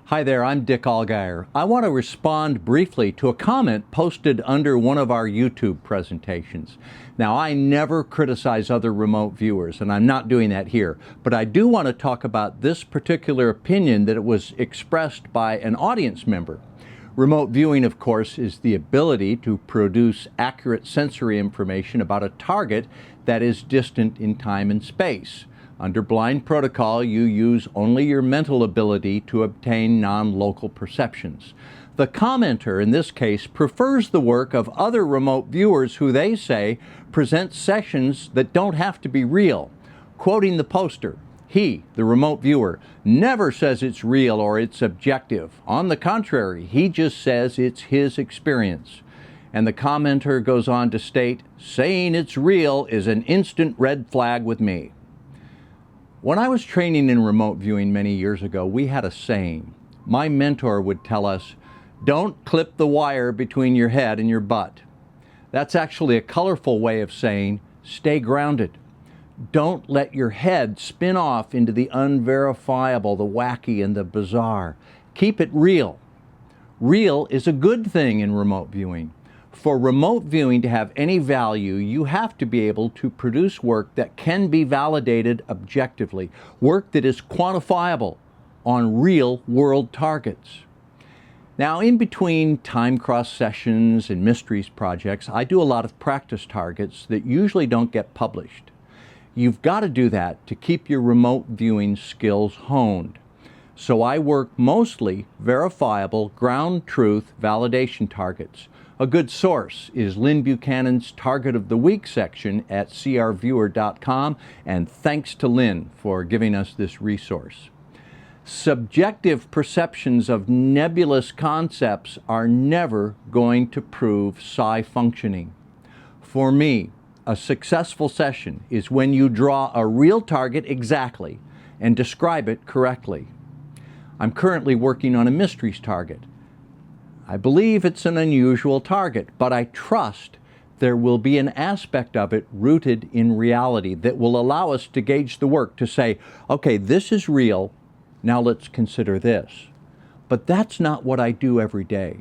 Hi there, I'm Dick Allgaier. I want to respond briefly to a comment posted under one of our YouTube presentations. Now, I never criticize other remote viewers, and I'm not doing that here, but I do want to talk about this particular opinion that it was expressed by an audience member. Remote viewing, of course, is the ability to produce accurate sensory information about a target that is distant in time and space. Under blind protocol, you use only your mental ability to obtain non-local perceptions. The commenter, in this case, prefers the work of other remote viewers who they say present sessions that don't have to be real. Quoting the poster, he, the remote viewer, never says it's real or it's objective. On the contrary, he just says it's his experience. And the commenter goes on to state, saying it's real is an instant red flag with me. When I was training in remote viewing many years ago, we had a saying. My mentor would tell us, don't clip the wire between your head and your butt. That's actually a colorful way of saying, stay grounded. Don't let your head spin off into the unverifiable, the wacky, and the bizarre. Keep it real. Real is a good thing in remote viewing. For remote viewing to have any value, you have to be able to produce work that can be validated objectively, work that is quantifiable on real world targets. Now, in between time cross sessions and mysteries projects, I do a lot of practice targets that usually don't get published. You've got to do that to keep your remote viewing skills honed. So I work mostly verifiable ground truth validation targets. A good source is Lynn Buchanan's Target of the Week section at crviewer.com, and thanks to Lynn for giving us this resource. Subjective perceptions of nebulous concepts are never going to prove psi functioning. For me, a successful session is when you draw a real target exactly and describe it correctly. I'm currently working on a mysteries target. I believe it's an unusual target, but I trust there will be an aspect of it rooted in reality that will allow us to gauge the work to say, okay, this is real, now let's consider this. But that's not what I do every day.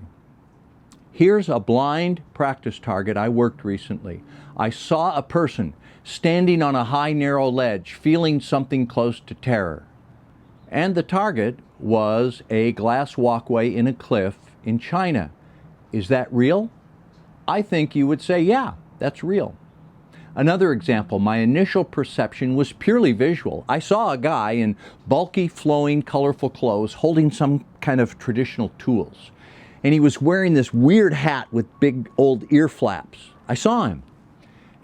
Here's a blind practice target I worked recently. I saw a person standing on a high, narrow ledge, feeling something close to terror. And the target was a glass walkway in a cliff in China. Is that real? I think you would say, yeah, that's real. Another example, my initial perception was purely visual. I saw a guy in bulky, flowing, colorful clothes holding some kind of traditional tools. And he was wearing this weird hat with big old ear flaps. I saw him,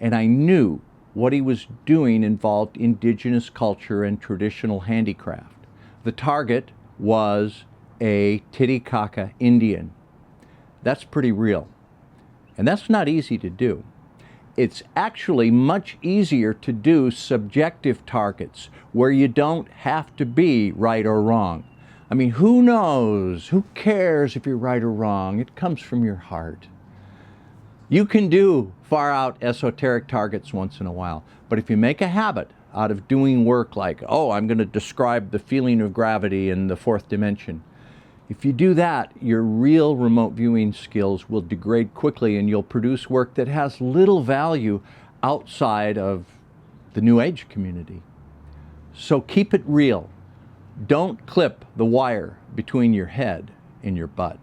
and I knew what he was doing involved indigenous culture and traditional handicraft. The target was a Titicaca Indian. That's pretty real. And that's not easy to do. It's actually much easier to do subjective targets where you don't have to be right or wrong. I mean, who knows? Who cares if you're right or wrong? It comes from your heart. You can do far out esoteric targets once in a while, but if you make a habit out of doing work like, oh, I'm going to describe the feeling of gravity in the fourth dimension, if you do that, your real remote viewing skills will degrade quickly and you'll produce work that has little value outside of the New Age community. So keep it real. Don't clip the wire between your head and your butt.